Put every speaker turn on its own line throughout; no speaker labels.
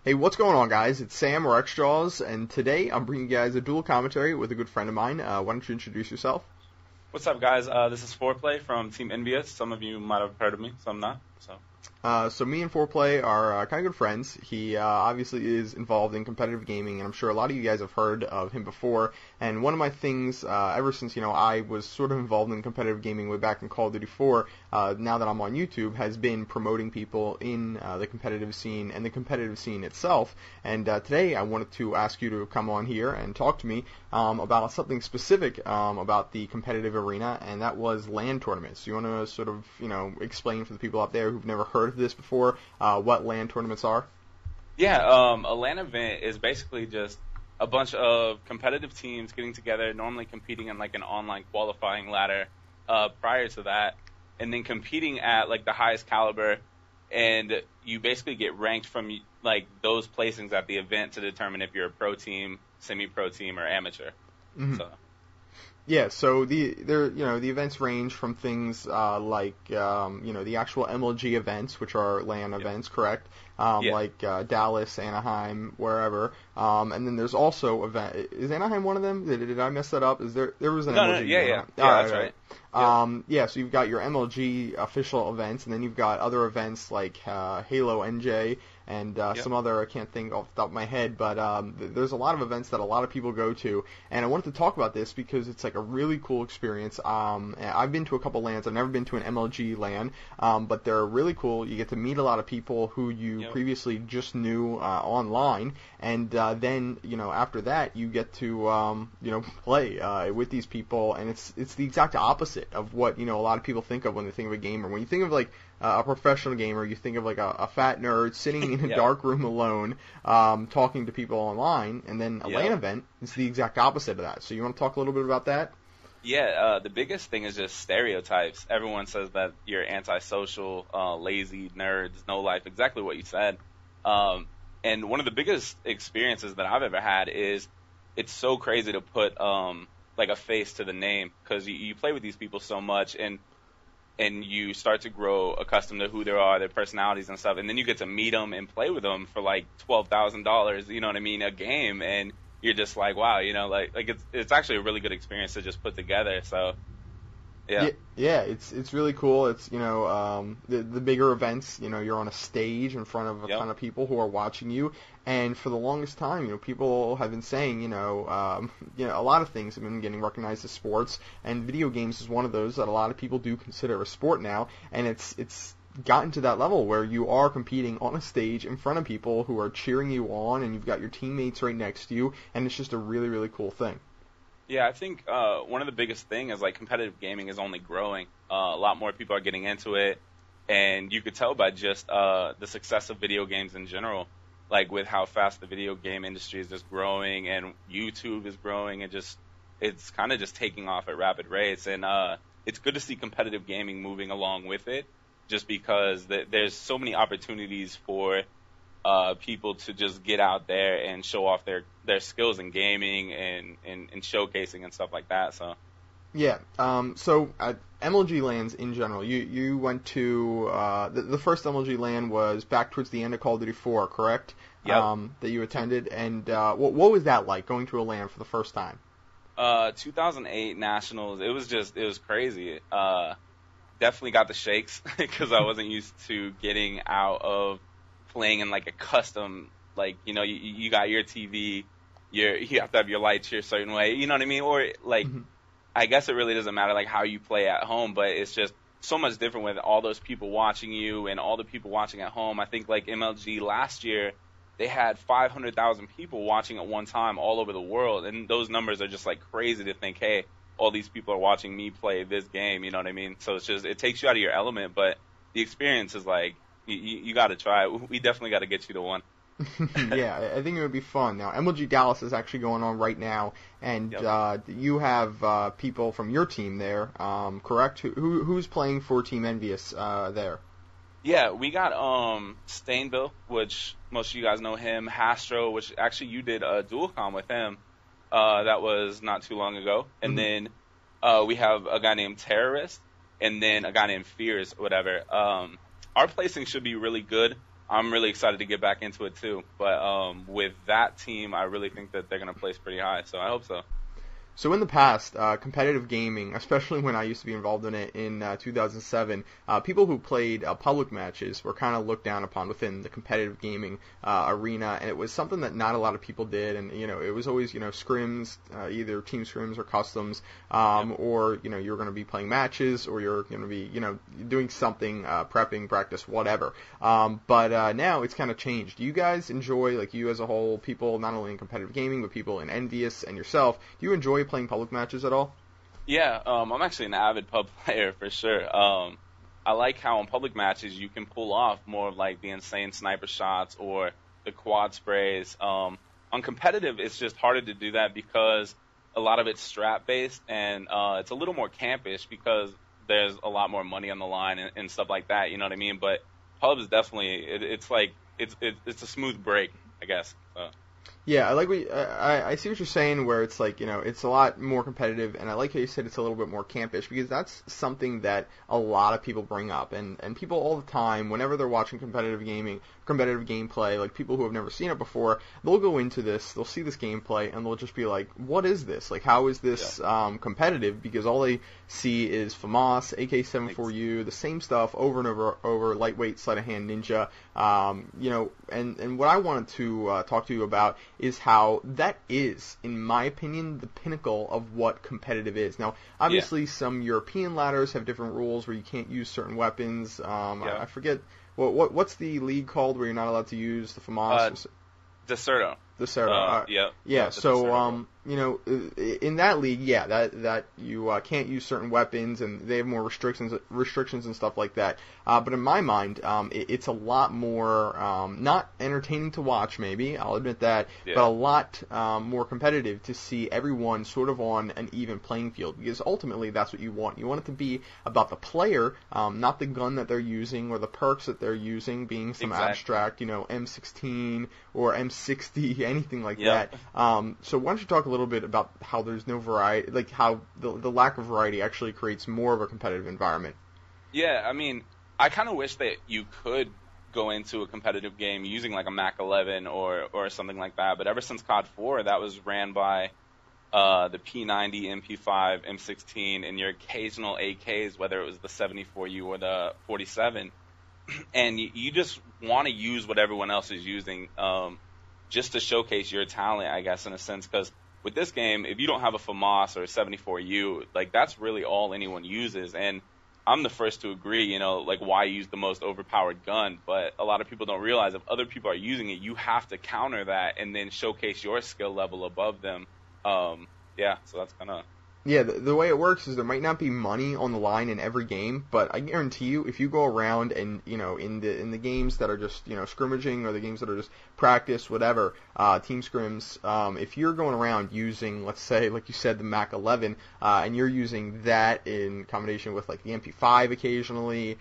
Hey, what's going on, guys? It's Sam or Xjaws, and today I'm bringing you guys a dual commentary with a good friend of mine. Why don't you introduce yourself?
What's up, guys? This is FoRePlayy from Team Envyus. Some of you might have heard of me, some not.
So me and FoRePlayy are kind of good friends. He obviously is involved in competitive gaming, and I'm sure a lot of you guys have heard of him before. And one of my things, ever since I was sort of involved in competitive gaming way back in Call of Duty 4, now that I'm on YouTube, has been promoting people in the competitive scene and the competitive scene itself. And today I wanted to ask you to come on here and talk to me about something specific about the competitive arena, and that was LAN tournaments. You want to sort of explain for the people out there who've never heard of this before what LAN tournaments are?
Yeah, a LAN event is basically just a bunch of competitive teams getting together, normally competing in like an online qualifying ladder prior to that, and then competing at like the highest caliber, and you basically get ranked from like those placings at the event to determine if you're a pro team, semi-pro team, or amateur.
Mm-hmm.
So.
Yeah, so the events range from things like the actual MLG events, which are LAN events, correct? Like Dallas, Anaheim, wherever. And then there's also is Anaheim one of them? Did I mess that up? There was an MLG?
No, yeah, that's right.
So you've got your MLG official events, and then you've got other events like Halo NJ and some other, I can't think off the top of my head, but there's a lot of events that a lot of people go to, and I wanted to talk about this because it's like a really cool experience. I've been to a couple LANs. I've never been to an MLG LAN, but they're really cool. You get to meet a lot of people who you previously just knew online, and then after that you get to play with these people, and it's the exact opposite of what a lot of people think of when they think of a gamer. When you think of like a professional gamer, you think of like a fat nerd sitting in a dark room alone, talking to people online, and then a LAN event is the exact opposite of that. So you want to talk a little bit about that?
Yeah, the biggest thing is just stereotypes. Everyone says that you're antisocial, lazy, nerds, no life, exactly what you said. And one of the biggest experiences that I've ever had is it's so crazy to put like a face to the name, because you play with these people so much, and you start to grow accustomed to who they are, their personalities and stuff, and then you get to meet them and play with them for like $12,000, you know what I mean, a game, and you're just like, wow, like it's actually a really good experience to just put together. So yeah, it's really cool. It's the bigger events, you're on a stage in front of a ton of people who are watching you, and for the longest time, people have been saying, a lot of things have been getting recognized as sports, and video games is one of those that a lot of people do consider a sport now, and it's gotten to that level where you are competing on a stage in front of people who are cheering you on, and you've got your teammates right next to you, and it's just a really, really cool thing. Yeah, I think one of the biggest thing is like competitive gaming is only growing. A lot more people are getting into it, and you could tell by just the success of video games in general, like with how fast the video game industry is just growing, and YouTube is growing, and it's kind of just taking off at rapid rates. And it's good to see competitive gaming moving along with it, just because there's so many opportunities for people to just get out there and show off their skills in gaming and showcasing and stuff like that. So
yeah, so at MLG LANs in general, you went to the first MLG LAN was back towards the end of Call of Duty 4, correct?
Yeah.
That you attended, and what was that like, going to a LAN for the first time?
2008 Nationals, it was crazy. Definitely got the shakes because I wasn't used to getting out of playing in like a custom, like, you got your TV, you have to have your lights your certain way, you know what I mean? Or like, I guess it really doesn't matter like how you play at home, but it's just so much different with all those people watching you and all the people watching at home. I think like MLG last year, they had 500,000 people watching at one time all over the world, and those numbers are just like crazy to think, hey, all these people are watching me play this game, you know what I mean? So it takes you out of your element, but the experience is like, you got to try it. We definitely got to get you to one.
Yeah, I think it would be fun. Now, MLG Dallas is actually going on right now, and you have people from your team there, correct? Who's playing for Team Envyus there?
Yeah, we got Stainbill, which most of you guys know him, Hastro, which actually you did a dual com with him. That was not too long ago. And then we have a guy named Terrorist, and then a guy named Fears, whatever. Our placing should be really good. I'm really excited to get back into it too. But with that team, I really think that they're going to place pretty high. So I hope so.
So in the past, competitive gaming, especially when I used to be involved in it in 2007, people who played public matches were kind of looked down upon within the competitive gaming arena, and it was something that not a lot of people did. And it was always scrims, either team scrims or customs, or you're going to be playing matches, or you're going to be doing something, prepping, practice, whatever. But now it's kind of changed. Do you guys enjoy, like you as a whole, people not only in competitive gaming but people in Envyus and yourself? Do you enjoy playing public matches at all?
Yeah, I'm actually an avid pub player for sure. I like how in public matches you can pull off more of like the insane sniper shots or the quad sprays. On competitive, it's just harder to do that because a lot of it's strap based and it's a little more campish because there's a lot more money on the line and stuff like that. You know what I mean? But pubs definitely, it's a smooth break, I guess.
Yeah, I see what you're saying where it's like, it's a lot more competitive, and I like how you said it's a little bit more campish because that's something that a lot of people bring up, and people all the time, whenever they're watching competitive gameplay, like people who have never seen it before, they'll go into this, they'll see this gameplay, and they'll just be like, what is this? Like, how is this competitive? Because all they see is FAMAS, AK-74U, the same stuff over and over, lightweight, sleight-of-hand ninja, and what I wanted to talk to you about is how that is, in my opinion, the pinnacle of what competitive is. Now, obviously, some European ladders have different rules where you can't use certain weapons. I forget what's the league called where you're not allowed to use the FAMAS?
Deserto.
Yeah. So, in that league, that you can't use certain weapons, and they have more restrictions and stuff like that. But in my mind, it's a lot more not entertaining to watch. Maybe I'll admit that, but a lot more competitive to see everyone sort of on an even playing field. Because ultimately, that's what you want. You want it to be about the player, not the gun that they're using or the perks that they're using being some abstract, M16 or M60, anything like that. So why don't you talk a little bit about how there's no variety, like how the lack of variety actually creates more of a competitive environment?
Yeah, I mean, I kind of wish that you could go into a competitive game using like a Mac 11 or something like that, but ever since COD 4, that was ran by the P90, MP5, M16, and your occasional AKs, whether it was the 74U or the 47, and you just want to use what everyone else is using, just to showcase your talent, I guess, in a sense, because with this game, if you don't have a FAMAS or a 74U, like, that's really all anyone uses, and I'm the first to agree, like, why use the most overpowered gun, but a lot of people don't realize if other people are using it, you have to counter that and then showcase your skill level above them. So that's kind of...
Yeah, the way it works is there might not be money on the line in every game, but I guarantee you, if you go around and in the games that are just scrimmaging or the games that are just practice, whatever, team scrims, if you're going around using, let's say, like you said, the Mac 11, and you're using that in combination with like the MP5 occasionally,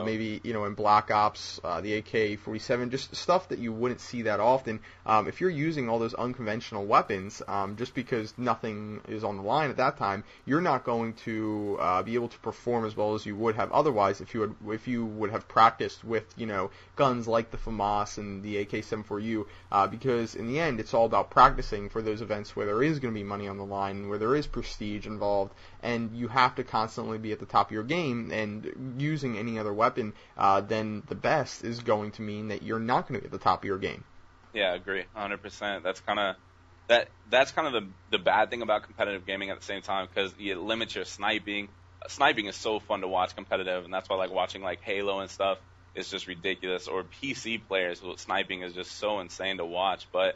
maybe in Black Ops, the AK-47, just stuff that you wouldn't see that often. If you're using all those unconventional weapons, just because nothing is on the line at that time, you're not going to be able to perform as well as you would have otherwise if you would have practiced with guns like the FAMAS and the AK-74U, because in the end it's all about practicing for those events where there is going to be money on the line, where there is prestige involved, and you have to constantly be at the top of your game, and using any other weapon than the best is going to mean that you're not going to be at the top of your game.
Yeah, I agree, 100%. That's kind of the bad thing about competitive gaming at the same time, because it limits your sniping. Sniping is so fun to watch competitive, and that's why like watching like Halo and stuff is just ridiculous. Or PC players with sniping is just so insane to watch. But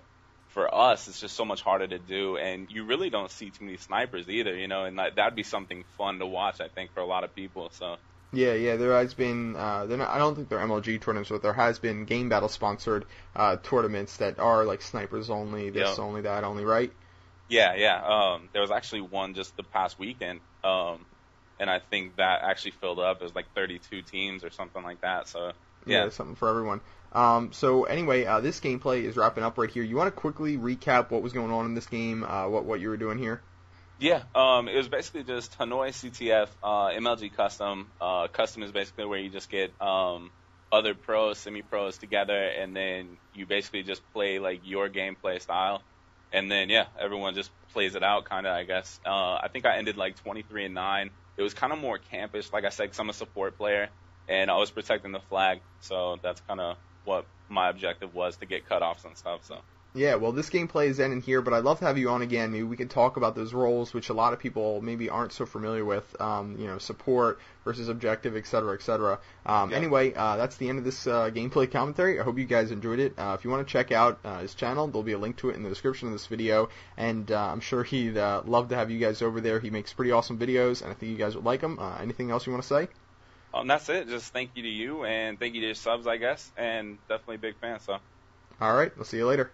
for us, it's just so much harder to do, and you really don't see too many snipers either, and that'd be something fun to watch, I think, for a lot of people. So.
Yeah, there has been, I don't think they're MLG tournaments, but there has been Game Battle sponsored tournaments that are like snipers only, this only, that only, right?
Yeah. There was actually one just the past weekend, and I think that actually filled up. It was like 32 teams or something like that, so yeah.
Something for everyone. So anyway, this gameplay is wrapping up right here. You want to quickly recap what was going on in this game, what you were doing here?
Yeah, it was basically just Hanoi CTF, MLG Custom. Custom is basically where you just get other pros, semi-pros together, and then you basically just play like your gameplay style, and then yeah, everyone just plays it out, kind of, I guess. I think I ended like 23-9. It was kind of more campish, like I said, 'cause I'm a support player, and I was protecting the flag, so that's kind of what my objective was, to get cutoffs and stuff. So.
Yeah, well, this gameplay is ending here, but I'd love to have you on again. Maybe we can talk about those roles, which a lot of people maybe aren't so familiar with, support versus objective, et cetera, et cetera. Anyway, that's the end of this gameplay commentary. I hope you guys enjoyed it. If you want to check out his channel, there'll be a link to it in the description of this video, and I'm sure he'd love to have you guys over there. He makes pretty awesome videos, and I think you guys would like him. Anything else you want to say?
That's it. Just thank you to you, and thank you to your subs, I guess, and definitely a big fan. So.
All right, we'll see you later.